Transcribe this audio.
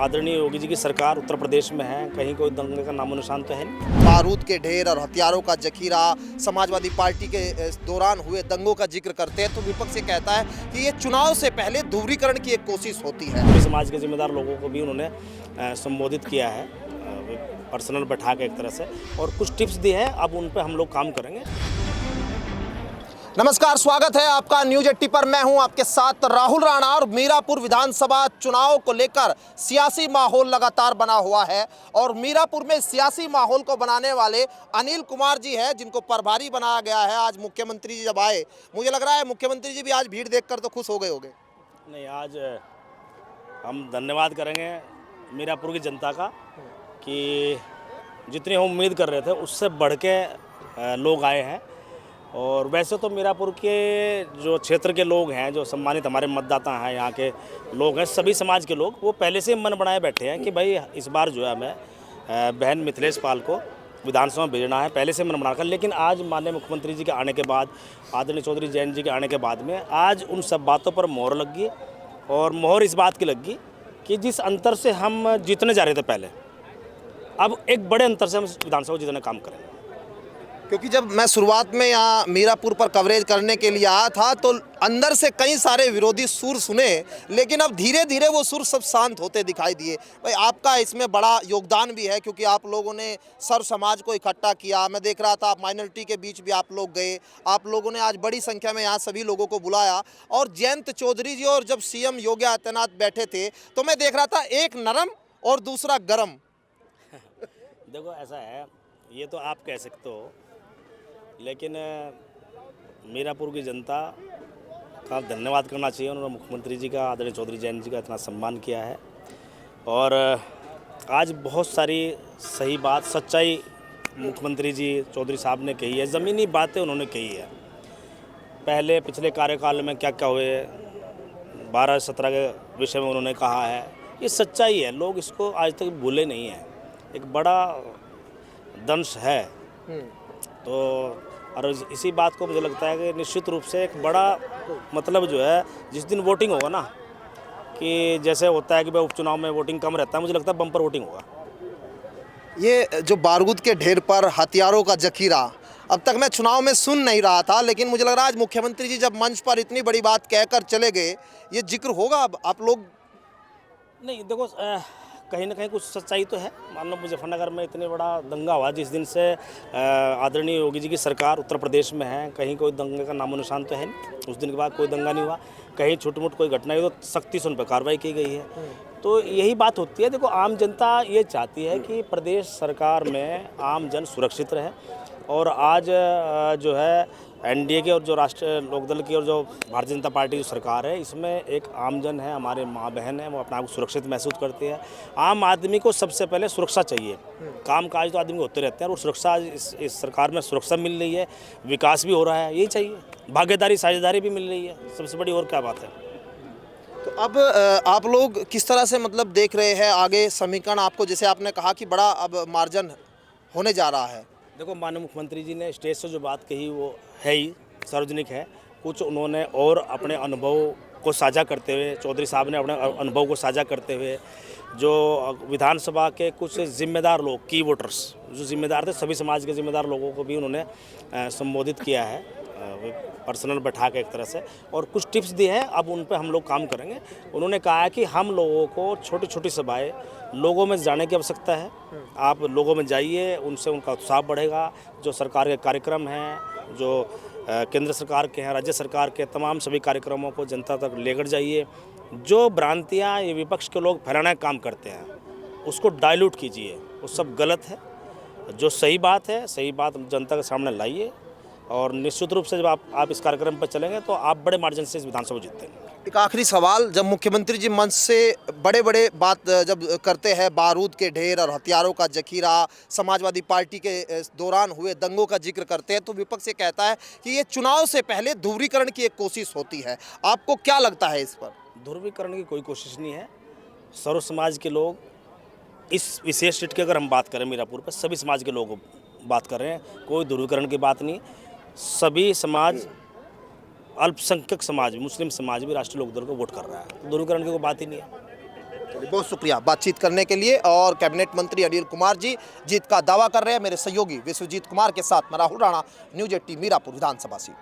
आदरणीय योगी जी की सरकार उत्तर प्रदेश में है, कहीं कोई दंगे का नामो निशान तो है नहीं। बारूद के ढेर और हथियारों का जखीरा समाजवादी पार्टी के दौरान हुए दंगों का जिक्र करते हैं तो विपक्ष ये कहता है कि ये चुनाव से पहले ध्रुवीकरण की एक कोशिश होती है। पूरे समाज के जिम्मेदार लोगों को भी उन्होंने संबोधित किया है पर्सनल बैठा के एक तरह से, और कुछ टिप्स दी है, अब उन पर हम लोग काम करेंगे। नमस्कार, स्वागत है आपका न्यूज 80 पर। मैं हूं आपके साथ राहुल राणा और मीरापुर विधानसभा चुनाव को लेकर सियासी माहौल लगातार बना हुआ है और मीरापुर में सियासी माहौल को बनाने वाले अनिल कुमार जी हैं जिनको प्रभारी बनाया गया है। आज मुख्यमंत्री जी जब आए, मुझे लग रहा है मुख्यमंत्री जी भी आज भीड़ देखकर तो खुश हो गए होंगे। नहीं, आज हम धन्यवाद करेंगे मीरापुर की जनता का कि जितनी हम उम्मीद कर रहे थे उससे बढ़ के लोग आए हैं। और वैसे तो मीरापुर के जो क्षेत्र के लोग हैं, जो सम्मानित हमारे मतदाता हैं, यहाँ के लोग हैं, सभी समाज के लोग, वो पहले से मन बनाए बैठे हैं कि भाई इस बार जो है हमें बहन मिथिलेश पाल को विधानसभा भेजना है, पहले से मन बनाकर। लेकिन आज माननीय मुख्यमंत्री जी के आने के बाद, आदरणीय चौधरी जैन जी के आने के बाद में आज उन सब बातों पर मोहर लग गई। और मोहर इस बात की लग गई कि जिस अंतर से हम जीतने जा रहे थे पहले, अब एक बड़े अंतर से हम विधानसभा जीतने काम करेंगे। क्योंकि जब मैं शुरुआत में यहाँ मीरापुर पर कवरेज करने के लिए आया था तो अंदर से कई सारे विरोधी सुर सुने, लेकिन अब धीरे धीरे वो सुर सब शांत होते दिखाई दिए। भाई आपका इसमें बड़ा योगदान भी है क्योंकि आप लोगों ने सर्व समाज को इकट्ठा किया। मैं देख रहा था आप माइनॉरिटी के बीच भी आप लोग गए, आप लोगों ने आज बड़ी संख्या में यहाँ सभी लोगों को बुलाया। और जयंत चौधरी जी और जब सीएम योगी आदित्यनाथ बैठे थे तो मैं देख रहा था एक नरम और दूसरा गरम। देखो, ऐसा है, ये तो आप कह सकते हो, लेकिन मीरापुर की जनता का धन्यवाद करना चाहिए। उन्होंने मुख्यमंत्री जी का, आदरणीय चौधरी जैन जी का इतना सम्मान किया है। और आज बहुत सारी सही बात, सच्चाई मुख्यमंत्री जी चौधरी साहब ने कही है, ज़मीनी बातें उन्होंने कही है। पहले पिछले कार्यकाल में क्या क्या हुए, 12-17 के विषय में उन्होंने कहा है, ये सच्चाई है, लोग इसको आज तक भूले नहीं हैं। एक बड़ा दंश है। तो और इसी बात को मुझे लगता है कि निश्चित रूप से एक बड़ा मतलब जो है, जिस दिन वोटिंग होगा ना, कि जैसे होता है कि भाई उपचुनाव में वोटिंग कम रहता है, मुझे लगता है बम्पर वोटिंग होगा। ये जो बारूद के ढेर पर हथियारों का जखीरा अब तक मैं चुनाव में सुन नहीं रहा था, लेकिन मुझे लग रहा है आज मुख्यमंत्री जी जब मंच पर इतनी बड़ी बात कहकर चले गए, ये जिक्र होगा। अब आप लोग नहीं, देखो, कहीं ना कहीं कुछ सच्चाई तो है। मान लो मुजफ्फरनगर में इतने बड़ा दंगा हुआ, जिस दिन से आदरणीय योगी जी की सरकार उत्तर प्रदेश में है, कहीं कोई दंगे का नामो निशान तो है नहीं। उस दिन के बाद कोई दंगा नहीं हुआ, कहीं छुटमुट कोई घटना हुई तो सख्ती से उन पर कार्रवाई की गई है। तो यही बात होती है। देखो, आम जनता ये चाहती है कि प्रदेश सरकार में आम जन सुरक्षित रहे। और आज जो है एनडीए की और जो राष्ट्रीय लोकदल की और जो भारतीय जनता पार्टी की सरकार है, इसमें एक आम जन है, हमारे माँ बहन है, वो अपने आप को सुरक्षित महसूस करते हैं। आम आदमी को सबसे पहले सुरक्षा चाहिए। काम काज तो आदमी को होते रहते हैं, और सुरक्षा इस सरकार में सुरक्षा मिल रही है, विकास भी हो रहा है, यही चाहिए। भागीदारी साझेदारी भी मिल रही है, सबसे बड़ी और क्या बात है। तो अब आप लोग किस तरह से मतलब देख रहे हैं आगे समीकरण आपको, जैसे आपने कहा कि बड़ा अब मार्जिन होने जा रहा है। देखो, माननीय मुख्यमंत्री जी ने स्टेज से जो बात कही वो है ही सार्वजनिक है। कुछ उन्होंने और अपने अनुभव को साझा करते हुए, चौधरी साहब ने अपने अनुभव को साझा करते हुए, जो विधानसभा के कुछ जिम्मेदार लोग, की वोटर्स जो जिम्मेदार थे, सभी समाज के जिम्मेदार लोगों को भी उन्होंने संबोधित किया है पर्सनल बैठा के एक तरह से, और कुछ टिप्स दी हैं, अब उन पे हम लोग काम करेंगे। उन्होंने कहा है कि हम लोगों को छोटी छोटी सभाएं, लोगों में जाने की आवश्यकता है। आप लोगों में जाइए, उनसे उनका उत्साह बढ़ेगा। जो सरकार के कार्यक्रम हैं, जो केंद्र सरकार के हैं, राज्य सरकार के तमाम सभी कार्यक्रमों को जनता तक लेकर जाइए। जो भ्रांतियाँ ये विपक्ष के लोग फैलाने का काम करते हैं, उसको डाइल्यूट कीजिए, वो सब गलत है। जो सही बात है, सही बात जनता के सामने लाइए, और निश्चित रूप से जब आप इस कार्यक्रम पर चलेंगे तो आप बड़े मार्जिन से इस विधानसभा जीतते हैं। एक आखिरी सवाल, जब मुख्यमंत्री जी मंच से बड़े बड़े बात जब करते हैं, बारूद के ढेर और हथियारों का जखीरा समाजवादी पार्टी के दौरान हुए दंगों का जिक्र करते हैं, तो विपक्ष ये कहता है कि ये चुनाव से पहले ध्रुवीकरण की एक कोशिश होती है। आपको क्या लगता है इस पर? ध्रुवीकरण की कोई कोशिश नहीं है। सर्व समाज के लोग, इस विशेष सीट की अगर हम बात करें मीरापुर पर, सभी समाज के लोग बात कर रहे हैं, कोई ध्रुवीकरण की बात नहीं। सभी समाज, अल्पसंख्यक समाज भी, मुस्लिम समाज भी राष्ट्रीय लोकदल को वोट कर रहा है, तो ध्रुवीकरण की कोई बात ही नहीं है। बहुत शुक्रिया बातचीत करने के लिए। और कैबिनेट मंत्री अनिल कुमार जी जीत का दावा कर रहे हैं। मेरे सहयोगी विश्वजीत कुमार के साथ मैं राहुल राणा, न्यूज़ 18 मीरापुर विधानसभा सीट।